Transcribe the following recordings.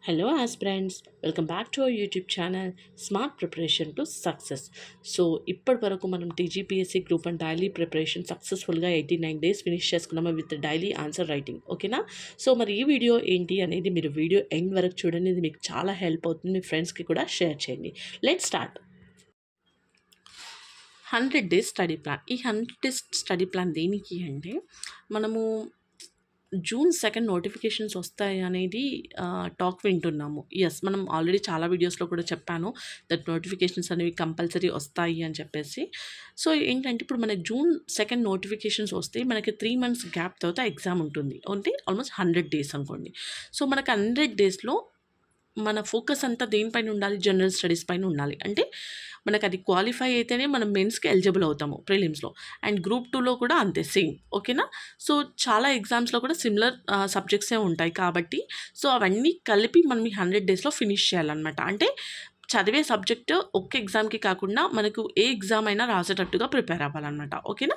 Hello aspirants, welcome back to our YouTube channel Smart Preparation to Success. So ఇప్పటి వరకు మనం TGPSC group and daily preparation సక్సెస్ఫుల్గా 89 days finish చేసుకున్నాము with daily answer writing. ఓకేనా? So మరి ఈ video ఏంటి అనేది మీరు వీడియో ఎండ్ వరకు చూడండి. ఇది మీకు చాలా హెల్ప్ అవుతుంది. మీ ఫ్రెండ్స్కి కూడా షేర్ చేయండి. Let's start. 100 days study plan. ఈ 100 డేస్ స్టడీ ప్లాన్ దేనికి అంటే మనము జూన్ 2 నోటిఫికేషన్స్ వస్తాయి అనేది టాక్ వింటున్నాము. యెస్, మనం ఆల్రెడీ చాలా వీడియోస్‌లో కూడా చెప్పాను దట్ నోటిఫికేషన్స్ అనేవి కంపల్సరీ వస్తాయి అని చెప్పేసి. సో ఏంటంటే ఇప్పుడు మనకి జూన్ 2 నోటిఫికేషన్స్ వస్తే మనకి 3 మంత్స్ గ్యాప్ తర్వాత ఎగ్జామ్ ఉంటుంది. అంటే ఆల్మోస్ట్ 100 డేస్ అనుకోండి. సో మనకు 100 డేస్‌లో మన ఫోకస్ అంతా దేనిపైన ఉండాలి? జనరల్ స్టడీస్ పైన ఉండాలి. అంటే మనకు అది క్వాలిఫై అయితేనే మనం మెయిన్స్‌కి ఎలిజిబుల్ అవుతాము ప్రిలిమ్స్‌లో. అండ్ గ్రూప్ 2లో కూడా అంతే సేమ్. ఓకేనా? సో చాలా ఎగ్జామ్స్‌లో కూడా సిమిలర్ సబ్జెక్ట్సే ఉంటాయి కాబట్టి సో అవన్నీ కలిపి మనం ఈ 100 డేస్‌లో ఫినిష్ చేయాలన్నమాట. అంటే చదివే సబ్జెక్ట్ ఒక్క ఎగ్జామ్‌కి కాకుండా మనకు ఏ ఎగ్జామ్ అయినా రాసేటట్టుగా ప్రిపేర్ అవ్వాలన్నమాట. ఓకేనా?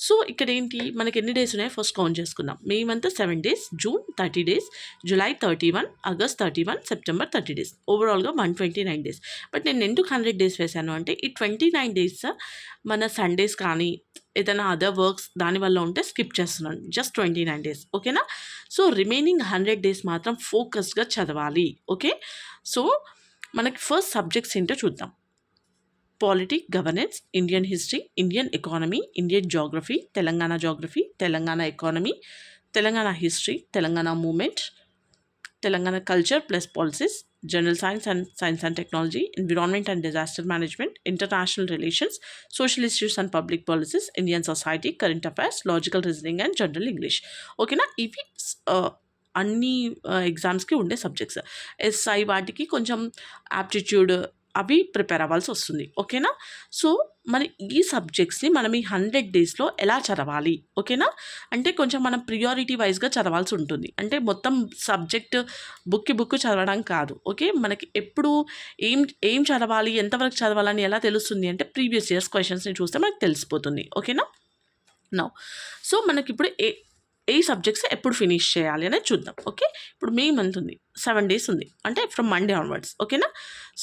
సో ఇక్కడ ఏంటి మనకి ఎన్ని డేస్ ఉన్నాయో ఫస్ట్ కౌంట్ చేసుకుందాం. May month 7 days, June 30 days, July 31, August 31, September 30 days. ఓవరాల్‌గా 129 డేస్. బట్ నేను ఎందుకు 100 డేస్ వేశాను అంటే ఈ 29 డేస్ మన సండేస్ కానీ ఏదైనా అదర్ వర్క్స్ దానివల్ల ఉంటే స్కిప్ చేస్తున్నాను. Just 29 days. ఓకేనా? సో రిమైనింగ్ 100 డేస్ మాత్రం ఫోకస్డ్‌గా చదవాలి. ఓకే? సో మనకి ఫస్ట్ సబ్జెక్ట్స్ ఏంటో చూద్దాం. Polity, governance, Indian history, Indian economy, Indian geography, Telangana economy, Telangana history, Telangana movement, Telangana culture plus policies, general science and technology, environment and disaster management, international relations, social issues and public policies, Indian society, current affairs, logical reasoning and general English. ఓకేనా? ఇవి అన్ని ఎగ్జామ్స్‌కి ఉండే subjects. SI వాటికి కొంచెం aptitude అవి prepare అవ్వాల్సి వస్తుంది. ఓకేనా? సో మరి ఈ సబ్జెక్ట్స్‌ని మనం ఈ 100 డేస్‌లో ఎలా చదవాలి? ఓకేనా? అంటే కొంచెం మనం ప్రియారిటీ వైస్‌గా చదవాల్సి ఉంటుంది. అంటే మొత్తం సబ్జెక్ట్ బుక్ చదవడం కాదు. ఓకే? మనకి ఎప్పుడు ఏం ఏం చదవాలి, ఎంతవరకు చదవాలని ఎలా తెలుస్తుంది అంటే ప్రీవియస్ ఇయర్స్ క్వెషన్స్‌ని చూస్తే మనకు తెలిసిపోతుంది. ఓకేనా? నౌ సో మనకిప్పుడు ఏ సబ్జెక్ట్స్ ఎప్పుడు ఫినిష్ చేయాలి అనేది చూద్దాం. ఓకే? ఇప్పుడు మే మంత్ ఉంది. 7 డేస్ ఉంది. అంటే ఫ్రమ్ మండే ఆన్వర్డ్స్. ఓకేనా?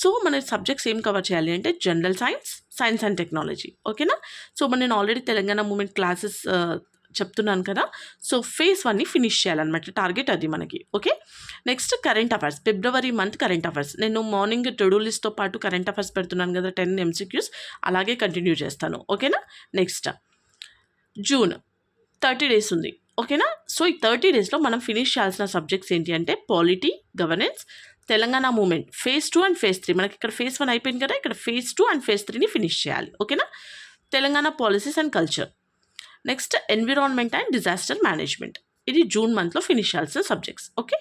సో మన సబ్జెక్ట్స్ ఏం కవర్ చేయాలి అంటే జనరల్ సైన్స్ అండ్ టెక్నాలజీ. ఓకేనా? సో నేను ఆల్రెడీ తెలంగాణ మూమెంట్ క్లాసెస్ చెప్తున్నాను కదా. సో ఫేజ్ 1ని ఫినిష్ చేయాలన్నమాట. టార్గెట్ అది మనకి. Okay? Next current affairs. February month current affairs. నేను మార్నింగ్ టు డూ లిస్ట్తో పాటు కరెంట్ అఫైర్స్ పెడుతున్నాను కదా 10 MCQs అలాగే కంటిన్యూ చేస్తాను. ఓకేనా? నెక్స్ట్ జూన్ 30 డేస్ ఉంది. ఓకేనా? సో ఈ 30 డేస్‌లో మనం ఫినిష్ చేయాల్సిన సబ్జెక్ట్స్ ఏంటి అంటే polity, governance, Telangana movement phase 2 and phase 3. మనకి ఇక్కడ ఫేజ్ 1 అయిపోయింది కదా. ఇక్కడ ఫేజ్ 2 అండ్ ఫేజ్ 3ని ఫినిష్ చేయాలి. ఓకేనా? Telangana policies and culture. Next environment and disaster management. ఇది జూన్ మంత్లో ఫినిష్ చేయాల్సిన subjects. Okay?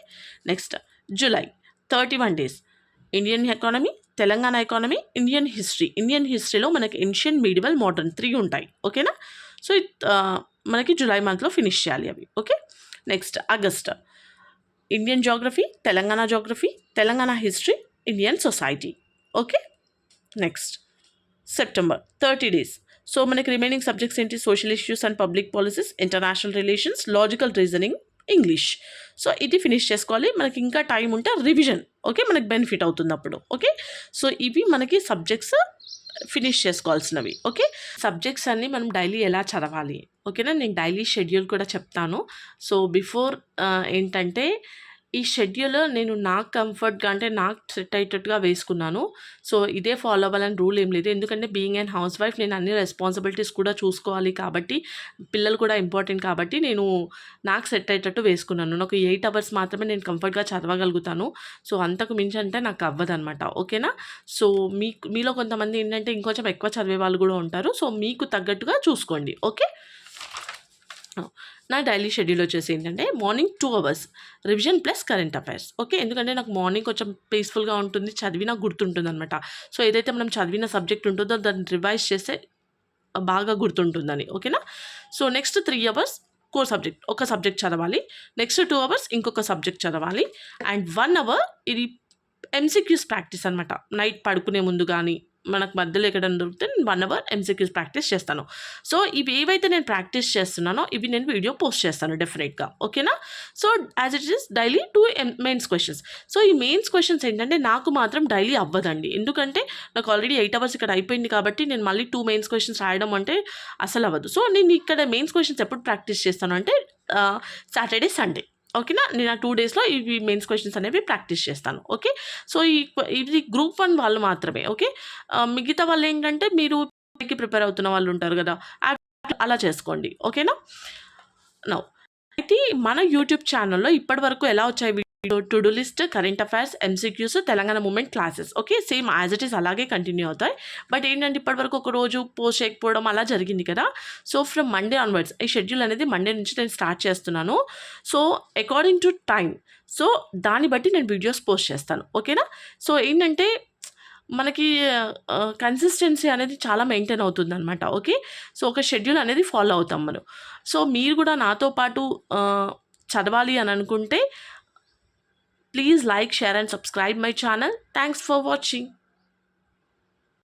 Next July 31 days. Indian economy, Telangana economy, Indian history. Indian హిస్టరీలో మనకి ఏన్షియన్, మీడివల్, మోడర్న్ 3 ఉంటాయి. ఓకేనా? సో మనకి జూలై మంత్లో ఫినిష్ చేయాలి అవి. Okay? Next August Indian geography, Telangana history, Indian society. Okay? Next September 30 days. So మనకి రిమైనింగ్ సబ్జెక్ట్స్ ఏంటి? Social issues and public policies, international relations, logical reasoning, English. So ఇది finish చేసుకోవాలి. మనకి ఇంకా టైం ఉంటే రివిజన్. ఓకే? మనకి బెనిఫిట్ అవుతుంది అప్పుడు. ఓకే? సో ఇవి మనకి సబ్జెక్ట్స్ ఫినిష్ చేసుకోవాల్సినవి. ఓకే? సబ్జెక్ట్స్ అన్నీ మనం డైలీ ఎలా చదవాలి? ఓకేనా? నేను డైలీ షెడ్యూల్ కూడా చెప్తాను. సో బిఫోర్ ఏంటంటే ఈ షెడ్యూల్ నేను నాకు కంఫర్ట్‌గా అంటే నాకు సెట్ అయ్యేటట్టుగా వేసుకున్నాను. సో ఇదే ఫాలో అవ్వాలని రూల్ ఏం లేదు. ఎందుకంటే బీయింగ్ ఎన్ హౌస్ వైఫ్ నేను అన్ని రెస్పాన్సిబిలిటీస్ కూడా చూసుకోవాలి కాబట్టి పిల్లలు కూడా ఇంపార్టెంట్ కాబట్టి నేను నాకు సెట్ అయ్యేటట్టు వేసుకున్నాను. నాకు 8 అవర్స్ మాత్రమే నేను కంఫర్ట్‌గా చదవగలుగుతాను. సో అంతకు మించి అంటే నాకు అవ్వదనమాట. ఓకేనా? సో మీలో కొంతమంది ఏంటంటే ఇంకొంచెం ఎక్కువ చదివే వాళ్ళు కూడా ఉంటారు. సో మీకు తగ్గట్టుగా చూసుకోండి. ఓకే? నా డైలీ షెడ్యూల్ వచ్చేసి ఏంటంటే morning 2 hours revision plus current affairs. Okay? ఎందుకంటే నాకు మార్నింగ్ కొంచెం పీస్ఫుల్గా ఉంటుంది. చదివినా గుర్తుంటుందనమాట. సో ఏదైతే మనం చదివిన సబ్జెక్ట్ ఉంటుందో దాన్ని రివైజ్ చేస్తే బాగా గుర్తుంటుందని. ఓకేనా? So next 3 hours core subject ఒక సబ్జెక్ట్ చదవాలి. నెక్స్ట్ 2 అవర్స్ ఇంకొక సబ్జెక్ట్ చదవాలి. అండ్ 1 అవర్ ఇది MCQs ప్రాక్టీస్ అనమాట. నైట్ పడుకునే ముందు కానీ మనకు మధ్యలో ఎక్కడైనా దొరికితే నేను 1 అవర్ ఎంసీక్యూస్ ప్రాక్టీస్ చేస్తాను. సో ఇవి ఏవైతే నేను ప్రాక్టీస్ చేస్తున్నానో ఇవి నేను వీడియో పోస్ట్ చేస్తాను డెఫినెట్గా. ఓకేనా? So as it is daily 2 mains questions. So ఈ మెయిన్స్ క్వశ్చన్స్ ఏంటంటే నాకు మాత్రం డైలీ అవ్వదండి. ఎందుకంటే నాకు ఆల్రెడీ 8 అవర్స్ ఇక్కడ అయిపోయింది కాబట్టి నేను మళ్ళీ 2 మెయిన్స్ క్వశ్చన్స్ రాయడం అంటే అసలు అవ్వదు. సో నేను ఇక్కడ మెయిన్స్ క్వశ్చన్స్ ఎప్పుడు ప్రాక్టీస్ చేస్తాను అంటే సాటర్డే, సండే. ఓకేనా? నేను ఆ 2 డేస్లో ఇవి మెయిన్స్ క్వశ్చన్స్ అనేవి ప్రాక్టీస్ చేస్తాను. ఓకే? సో ఇది గ్రూప్ 1 వాళ్ళు మాత్రమే. ఓకే? మిగతా వాళ్ళు ఏంటంటే మీరు ప్రిపేర్ అవుతున్న వాళ్ళు ఉంటారు కదా, అలా చేసుకోండి. ఓకేనా? నౌ అయితే మన యూట్యూబ్ ఛానల్లో ఇప్పటివరకు ఎలా వచ్చాయి video, to do list, current affairs, MCQs, Telangana movement classes. Okay, same as it is అలాగే కంటిన్యూ అవుతాయి. బట్ ఏంటంటే ఇప్పటివరకు ఒక రోజు పోస్ట్ చేయకపోవడం అలా జరిగింది కదా. సో ఫ్రమ్ మండే ఆన్వర్డ్స్ ఈ షెడ్యూల్ అనేది మండే నుంచి నేను స్టార్ట్ చేస్తున్నాను. So according to time, so దాన్ని బట్టి నేను వీడియోస్ పోస్ట్ చేస్తాను. ఓకేనా? సో ఏంటంటే మనకి కన్సిస్టెన్సీ అనేది చాలా మెయింటైన్ అవుతుందనమాట. ఓకే? సో ఒక షెడ్యూల్ అనేది ఫాలో అవుతాం మనం. సో మీరు కూడా నాతో పాటు చదవాలి అని అనుకుంటే please like, share and subscribe my channel. Thanks for watching.